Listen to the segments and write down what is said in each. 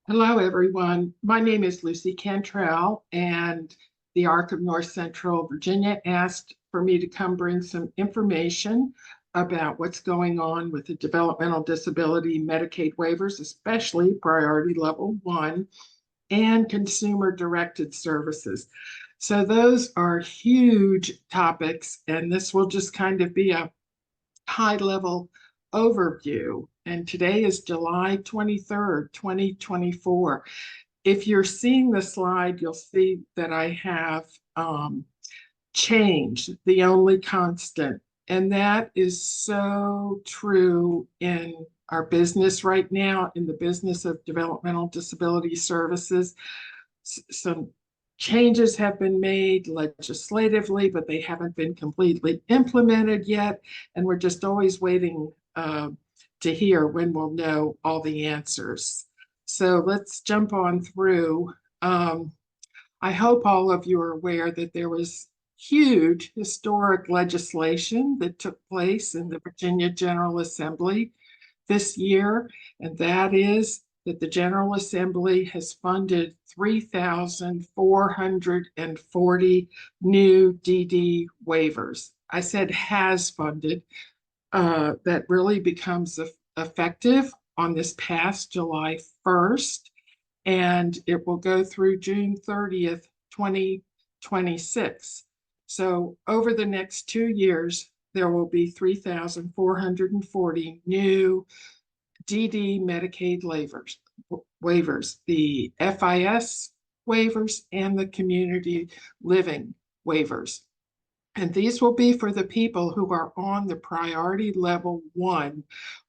Hello, everyone. My name is Lucy Cantrell, and the ARC of North Central Virginia asked for me to come bring some information about what's going on with the developmental disability Medicaid waivers, especially priority level one and consumer directed services. So, those are huge topics, and this will just kind of be a high level overview. And today is July 23rd, 2024. If you're seeing the slide, you'll see that I have change, the only constant. And that is so true in our business right now, in the business of developmental disability services. Some changes have been made legislatively, but they haven't been completely implemented yet. And we're just always waiting to hear when we'll know all the answers. So let's jump on through. I hope all of you are aware that there was huge historic legislation that took place in the Virginia General Assembly this year, and that is that the General Assembly has funded 3,440 new DD waivers. I said has funded. That really becomes effective on this past July 1st, and it will go through June 30th, 2026. So over the next 2 years, there will be 3,440 new DD Medicaid waivers, the FIS waivers and the community living waivers. And these will be for the people who are on the priority level one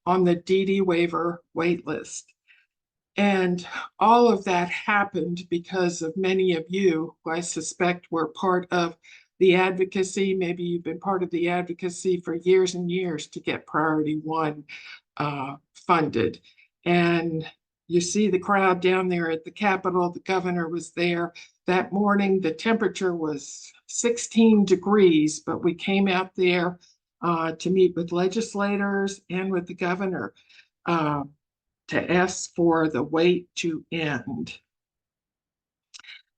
on the DD waiver waitlist. And all of that happened because of many of you who I suspect were part of the advocacy. Maybe you've been part of the advocacy for years and years to get priority one funded. And you see the crowd down there at the Capitol. The governor was there that morning. The temperature was 16 degrees, but we came out there to meet with legislators and with the governor to ask for the wait to end.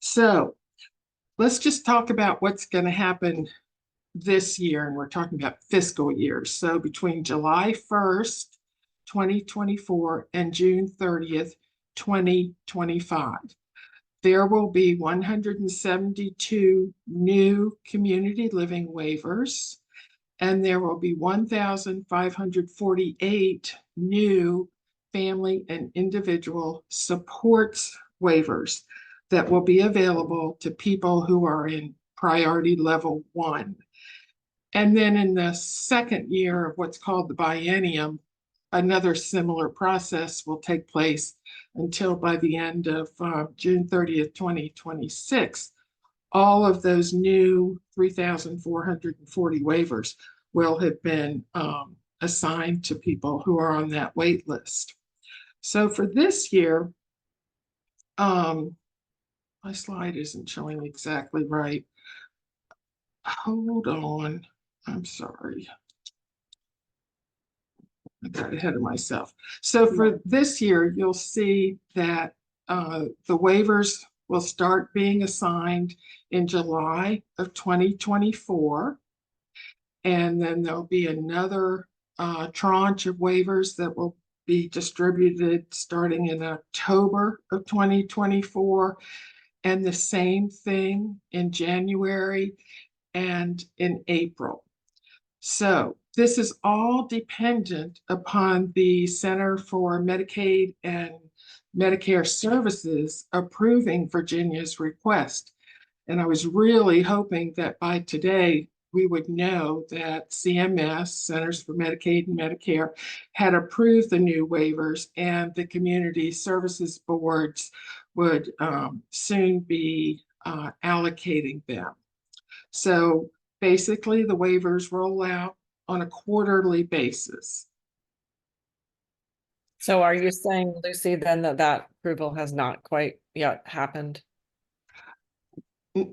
So let's just talk about what's going to happen this year, and we're talking about fiscal years. So between July 1st, 2024 and June 30th, 2025, there will be 172 new community living waivers, and there will be 1,548 new family and individual supports waivers that will be available to people who are in priority level one. And then in the second year of what's called the biennium, another similar process will take place until by the end of June 30th, 2026. All of those new 3,440 waivers will have been assigned to people who are on that wait list. So for this year, my slide isn't showing exactly right. Hold on. I'm sorry. I got ahead of myself. So for this year, you'll see that the waivers will start being assigned in July of 2024. And then there'll be another tranche of waivers that will be distributed starting in October of 2024. And the same thing in January and in April. So this is all dependent upon the Center for Medicaid and Medicare Services approving Virginia's request. And I was really hoping that by today, we would know that CMS, Centers for Medicaid and Medicare, had approved the new waivers, and the community services boards would soon be allocating them. So basically, the waivers roll out on a quarterly basis. So are you saying, Lucy, then that approval has not quite yet happened?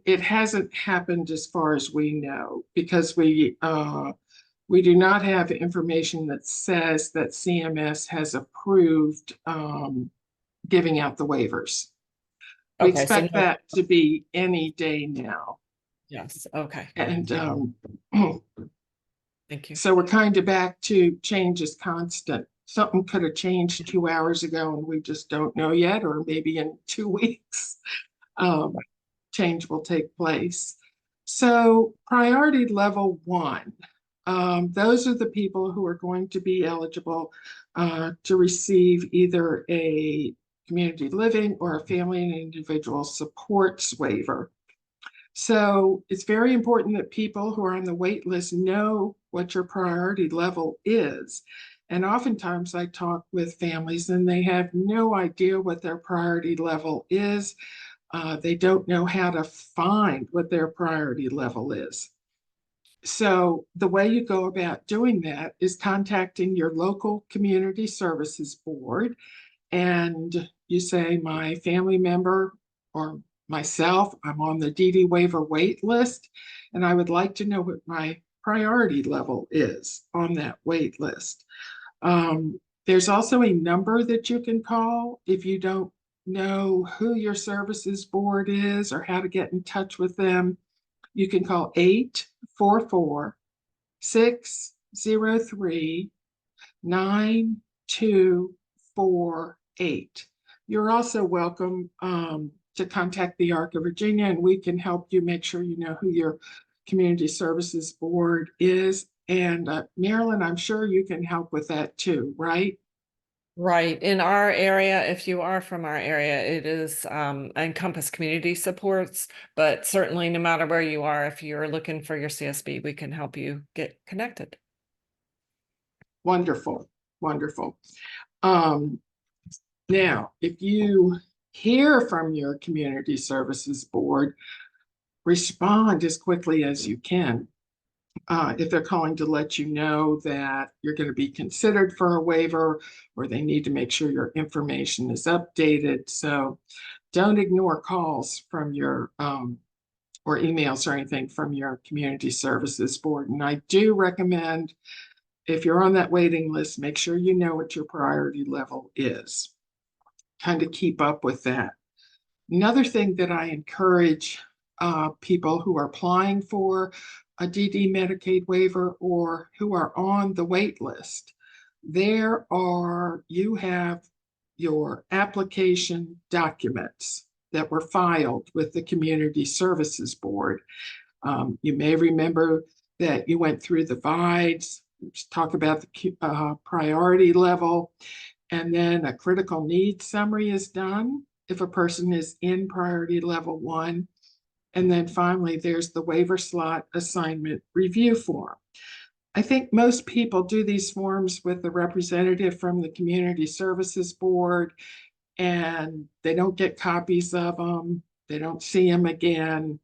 It hasn't happened as far as we know, because we do not have information that says that CMS has approved giving out the waivers. We Okay, so expect no, that to be any day now. yes, okay, And thank you. so we're kind of back to change is constant. Something could have changed 2 hours ago and we just don't know yet, or maybe in 2 weeks, change will take place. So priority level 1, those are the people who are going to be eligible to receive either a community living or a family and individual supports waiver. So it's very important that people who are on the wait list know what your priority level is. And oftentimes I talk with families and they have no idea what their priority level is. They don't know how to find what their priority level is. So the way you go about doing that is contacting your local community services board, and you say, my family member or myself, I'm on the DD waiver wait list, and I would like to know what my priority level is on that wait list. There's also a number that you can call if you don't know who your services board is or how to get in touch with them. You can call 844-603-9248. You're also welcome to contact the ARC of Virginia, and we can help you make sure you know who your community services board is. And Marilyn, I'm sure you can help with that too, right? Right. In our area, if you are from our area, it is Encompass Community Supports, but certainly no matter where you are, if you're looking for your CSB, we can help you get connected. Wonderful, wonderful. Now, if you hear from your community services board, respond as quickly as you can. If they're calling to let you know that you're going to be considered for a waiver, or they need to make sure your information is updated. So don't ignore calls from your or emails or anything from your community services board. And I do recommend, if you're on that waiting list, make sure you know what your priority level is. Kind of keep up with that. Another thing that I encourage people who are applying for a DD Medicaid waiver or who are on the wait list, you have your application documents that were filed with the Community Services Board. You may remember that you went through the VIDEs, talk about the priority level, and then a critical needs summary is done if a person is in priority level 1. And then finally, there's the waiver slot assignment review form. I think most people do these forms with the representative from the Community Services Board, and they don't get copies of them. They don't see them again.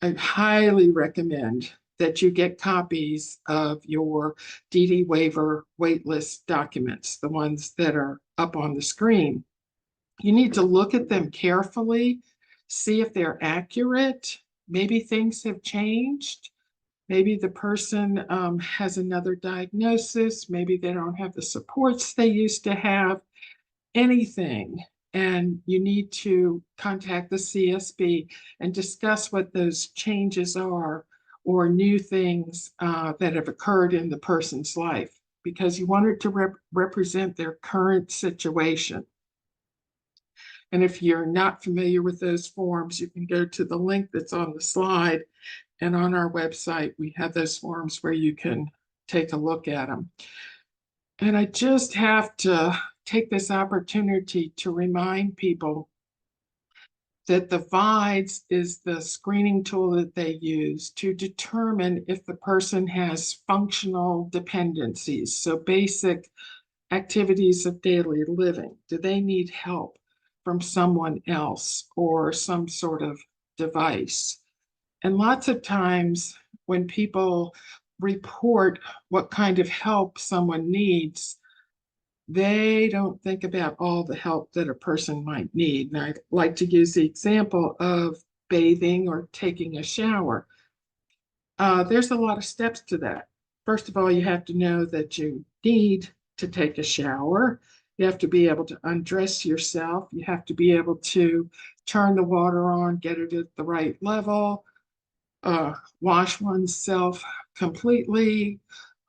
I highly recommend that you get copies of your DD waiver waitlist documents, the ones that are up on the screen. You need to look at them carefully, see if they're accurate. Maybe things have changed. Maybe the person has another diagnosis. Maybe they don't have the supports they used to have, anything. And you need to contact the CSB and discuss what those changes are or new things that have occurred in the person's life, because you want it to represent their current situation. And if you're not familiar with those forms, you can go to the link that's on the slide. And on our website, we have those forms where you can take a look at them. And I just have to take this opportunity to remind people that the VIDES is the screening tool that they use to determine if the person has functional dependencies, so basic activities of daily living. Do they need help from someone else or some sort of device? And lots of times when people report what kind of help someone needs, they don't think about all the help that a person might need. And I like to use the example of bathing or taking a shower. There's a lot of steps to that. First of all, you have to know that you need to take a shower. You have to be able to undress yourself. You have to be able to turn the water on, get it at the right level, wash oneself completely,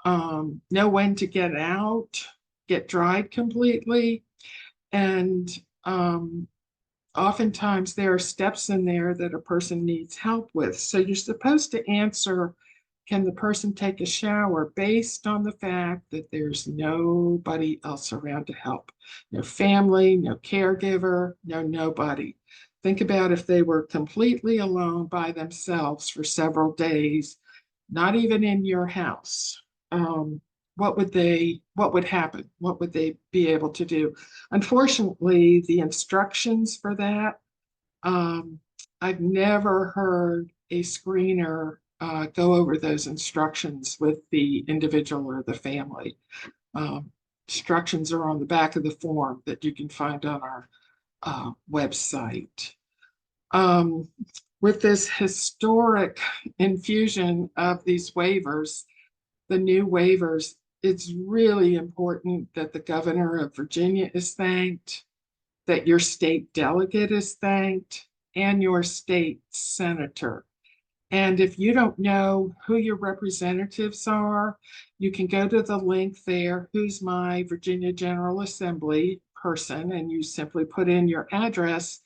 know when to get out, get dried completely. And oftentimes there are steps in there that a person needs help with. So you're supposed to answer, can the person take a shower, based on the fact that there's nobody else around to help? No family, no caregiver, nobody. Think about if they were completely alone by themselves for several days, not even in your house. What would happen? What would they be able to do? Unfortunately, the instructions for that, I've never heard a screener go over those instructions with the individual or the family. Instructions are on the back of the form that you can find on our website. With this historic infusion of these waivers, the new waivers, it's really important that the governor of Virginia is thanked, that your state delegate is thanked, and your state senator. And if you don't know who your representatives are, you can go to the link there, who's my Virginia General Assembly person, and you simply put in your address,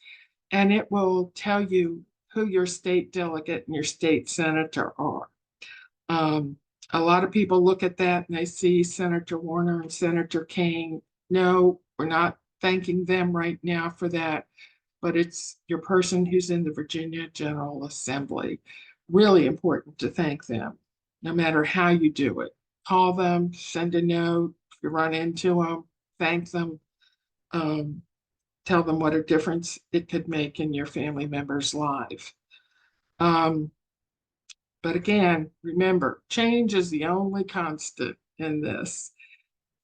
and it will tell you who your state delegate and your state senator are. A lot of people look at that and they see Senator Warner and Senator King. No, we're not thanking them right now for that, but it's your person who's in the Virginia General Assembly. Really important to thank them, no matter how you do it. Call them, send a note, if you run into them, thank them, tell them what a difference it could make in your family member's life. But again, remember, change is the only constant in this.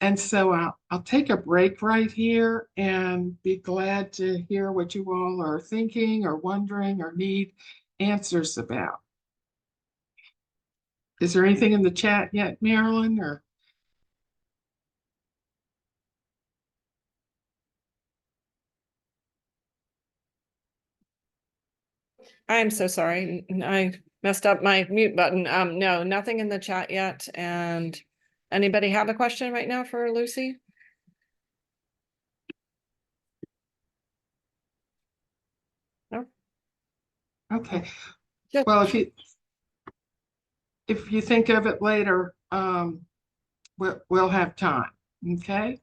And so I'll take a break right here and be glad to hear what you all are thinking or wondering or need answers about. Is there anything in the chat yet, Marilyn? Or I'm so sorry. I messed up my mute button. No, nothing in the chat yet. And anybody have a question right now for Lucy? No? okay. Just- Well, if you think of it later, we'll have time. Okay.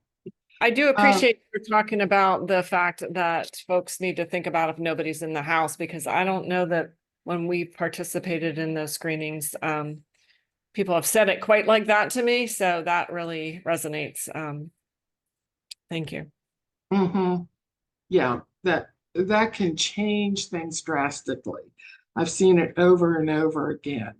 I do appreciate you talking about the fact that folks need to think about if nobody's in the house, because I don't know that when we participated in those screenings, people have said it quite like that to me. So that really resonates. Thank you. Yeah, that can change things drastically. I've seen it over and over again.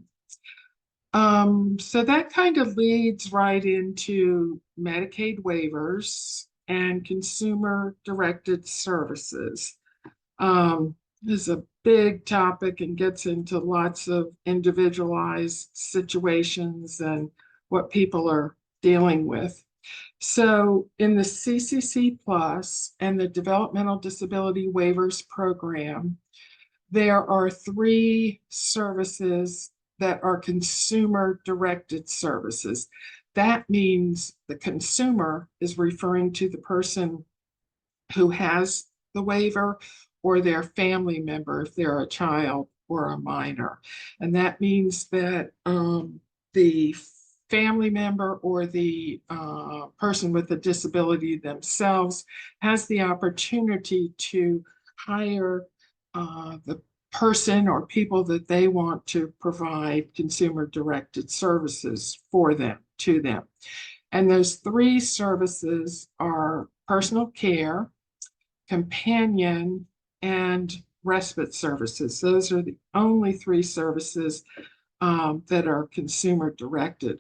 So that kind of leads right into Medicaid waivers and consumer directed services. This is a big topic and gets into lots of individualized situations and what people are dealing with. So in the CCC Plus and the Developmental Disability Waivers Program, there are 3 services that are consumer-directed services. That means the consumer is referring to the person who has the waiver or their family member if they're a child or a minor. And that means that the family member or the person with a disability themselves has the opportunity to hire the person or people that they want to provide consumer-directed services for them, to them. And those 3 services are personal care, companion, and respite services. Those are the only 3 services that are consumer-directed.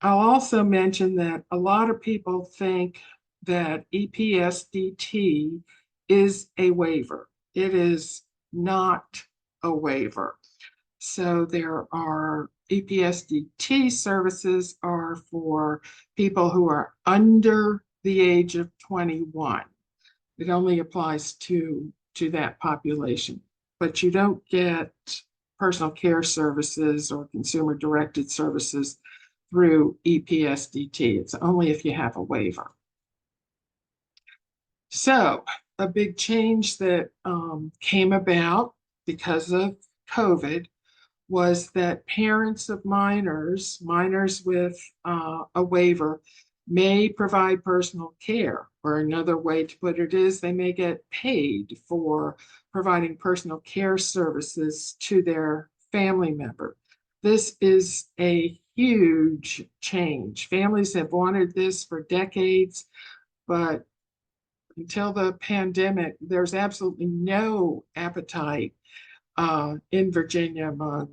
I'll also mention that a lot of people think that EPSDT is a waiver. It is not a waiver. So there are EPSDT services are for people who are under the age of 21. It only applies to that population, but you don't get personal care services or consumer directed services through EPSDT. It's only if you have a waiver. So a big change that came about because of COVID was that parents of minors with a waiver may provide personal care, or another way to put it is they may get paid for providing personal care services to their family member. This is a huge change. Families have wanted this for decades, but until the pandemic, there's absolutely no appetite in Virginia among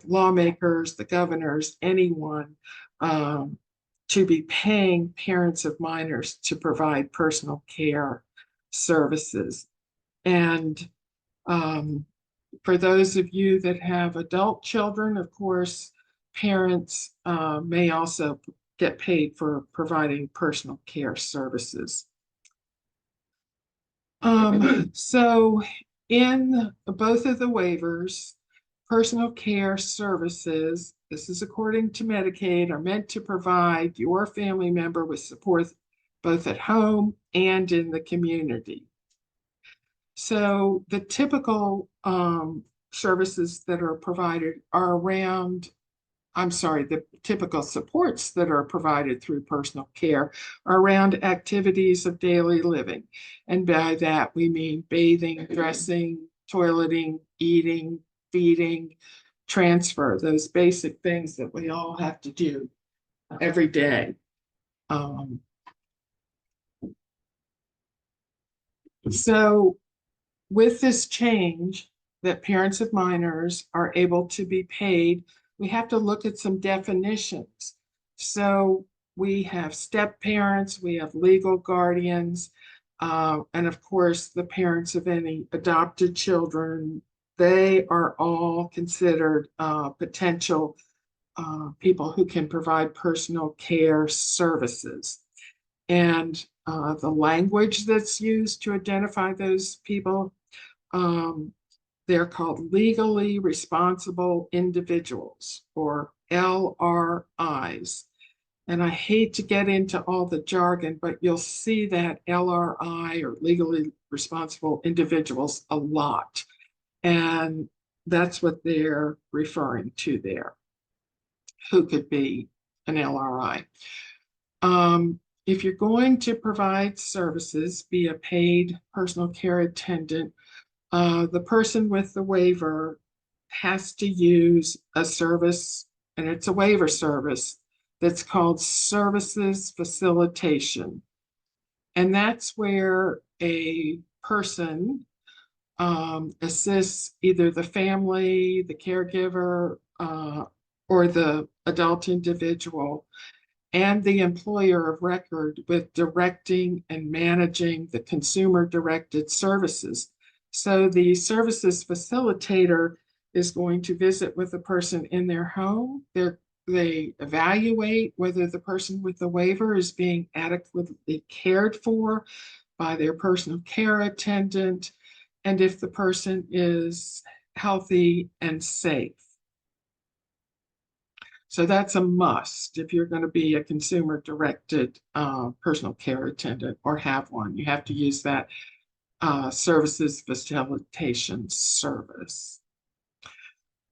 lawmakers, the governors, anyone, to be paying parents of minors to provide personal care services. And for those of you that have adult children, of course, parents may also get paid for providing personal care services. So in both of the waivers, personal care services, this is according to Medicaid, are meant to provide your family member with support both at home and in the community. So the typical services that are provided are around, the typical supports that are provided through personal care are around activities of daily living. And by that, we mean bathing, dressing, toileting, eating, feeding, transfer, those basic things that we all have to do every day. So with this change that parents of minors are able to be paid, we have to look at some definitions. So we have step parents, we have legal guardians, and of course, the parents of any adopted children. They are all considered potential people who can provide personal care services. And the language that's used to identify those people, they're called legally responsible individuals, or LRIs. And I hate to get into all the jargon, but you'll see that LRI, or legally responsible individuals, a lot. And that's what they're referring to there. Who could be an LRI? If you're going to provide services, be a paid personal care attendant, the person with the waiver has to use a service, and it's a waiver service that's called services facilitation. And that's where a person assists either the family, the caregiver, or the adult individual and the employer of record with directing and managing the consumer-directed services. So the services facilitator is going to visit with the person in their home. They evaluate whether the person with the waiver is being adequately cared for by their personal care attendant, and if the person is healthy and safe. So that's a must if you're going to be a consumer-directed personal care attendant or have one. You have to use that services facilitation service.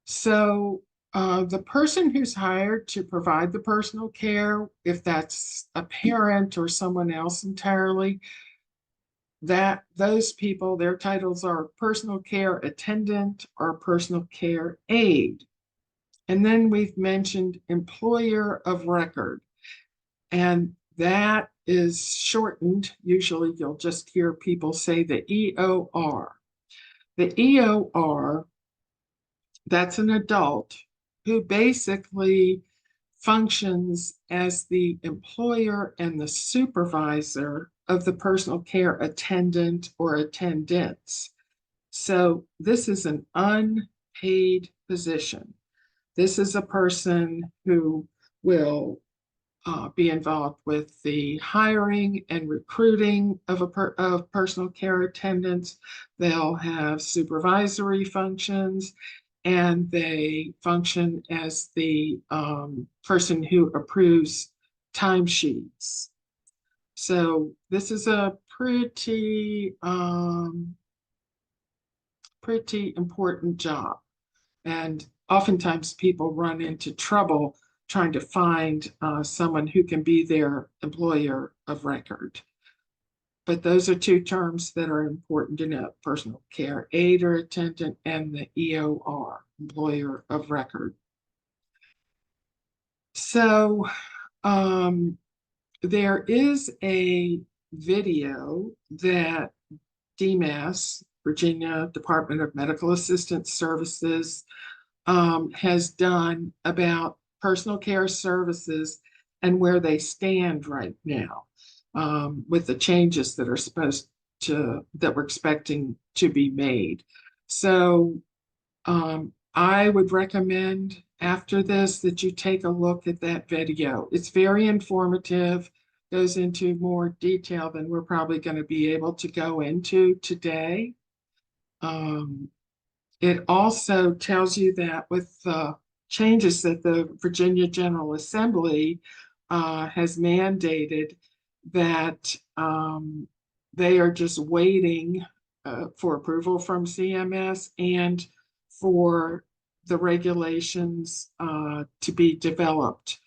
So the person who's hired to provide the personal care, if that's a parent or someone else entirely, that those people, their titles are personal care attendant or personal care aide. And then we've mentioned employer of record, and that is shortened. Usually you'll just hear people say the EOR. The EOR, that's an adult who basically functions as the employer and the supervisor of the personal care attendant or attendants. So this is an unpaid position. This is a person who will be involved with the hiring and recruiting of personal care attendants. They'll have supervisory functions, and they function as the person who approves timesheets. So this is a pretty important job. And oftentimes people run into trouble trying to find someone who can be their employer of record. But those are two terms that are important to know: personal care aide or attendant, and the EOR, employer of record. So there is a video that DMAS, Virginia Department of Medical Assistance Services, has done about personal care services and where they stand right now, with the changes that we're expecting to be made. So I would recommend after this that you take a look at that video. It's very informative, goes into more detail than we're probably going to be able to go into today. It also tells you that with the changes that the Virginia General Assembly has mandated, that they are just waiting for approval from CMS and for the regulations to be developed,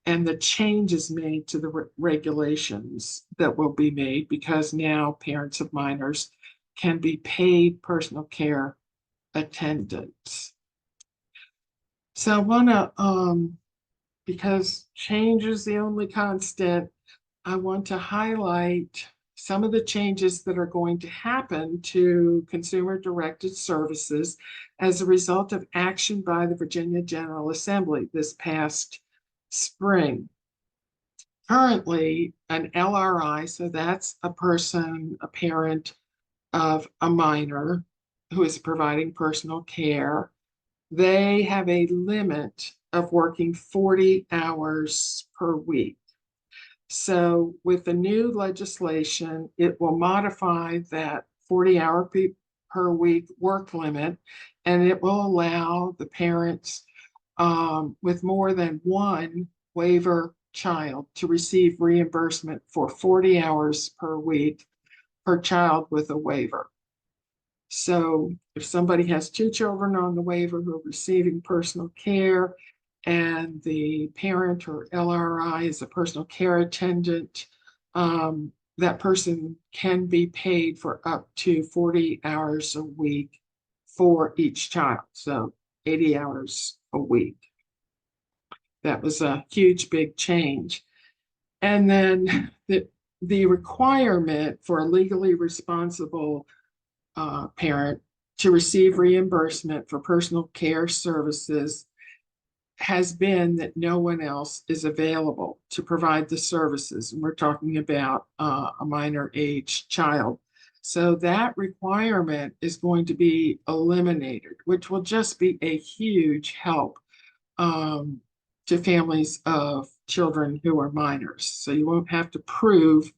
and the changes made to the regulations that will be made, because now parents of minors can be paid personal care attendants. So I want to, because change is the only constant, I want to highlight some of the changes that are going to happen to consumer-directed services as a result of action by the Virginia General Assembly this past spring. Currently, an LRI, so that's a parent of a minor who is providing personal care, they have a limit of working 40 hours per week. So with the new legislation, it will modify that 40-hour per week work limit, and it will allow the parents with more than one waiver child to receive reimbursement for 40 hours per week per child with a waiver. So if somebody has two children on the waiver who are receiving personal care, and the parent or LRI is a personal care attendant, that person can be paid for up to 40 hours a week for each child, so 80 hours a week. That was a huge, big change. And then the requirement for a legally responsible parent to receive reimbursement for personal care services has been that no one else is available to provide the services. And we're talking about a minor age child. So that requirement is going to be eliminated, which will just be a huge help to families of children who are minors. So you won't have to prove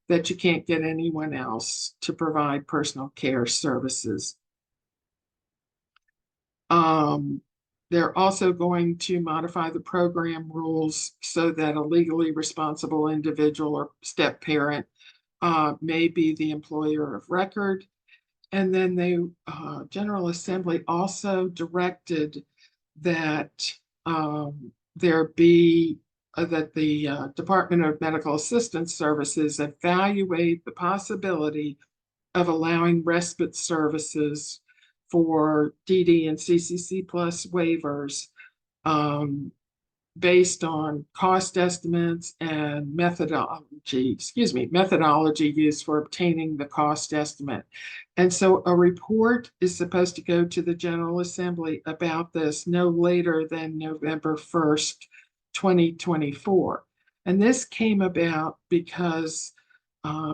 that you can't get anyone else to provide personal care services. They're also going to modify the program rules so that a legally responsible individual or step parent may be the employer of record. And then the General Assembly also directed that there be that the Department of Medical Assistance Services evaluate the possibility of allowing respite services for DD and CCC plus waivers based on cost estimates and methodology used for obtaining the cost estimate. And so a report is supposed to go to the General Assembly about this no later than November 1st, 2024. And this came about because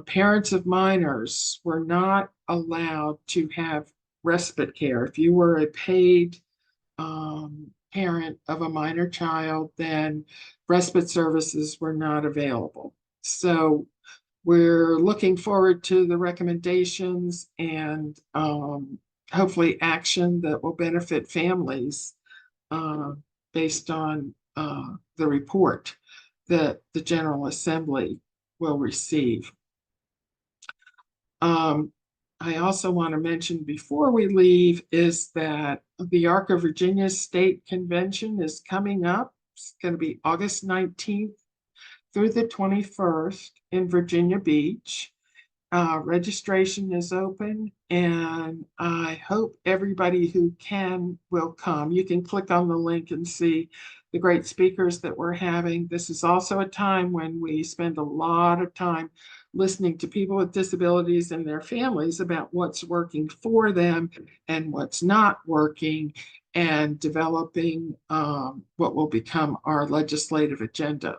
parents of minors were not allowed to have respite care. If you were a paid parent of a minor child, then respite services were not available. So we're looking forward to the recommendations and hopefully action that will benefit families based on the report that the General Assembly will receive. I also want to mention before we leave is that the Arc of Virginia State Convention is coming up. It's going to be August 19th through the 21st in Virginia Beach. Registration is open, and I hope everybody who can will come. You can click on the link and see the great speakers that we're having. This is also a time when we spend a lot of time listening to people with disabilities and their families about what's working for them and what's not working, and developing what will become our legislative agenda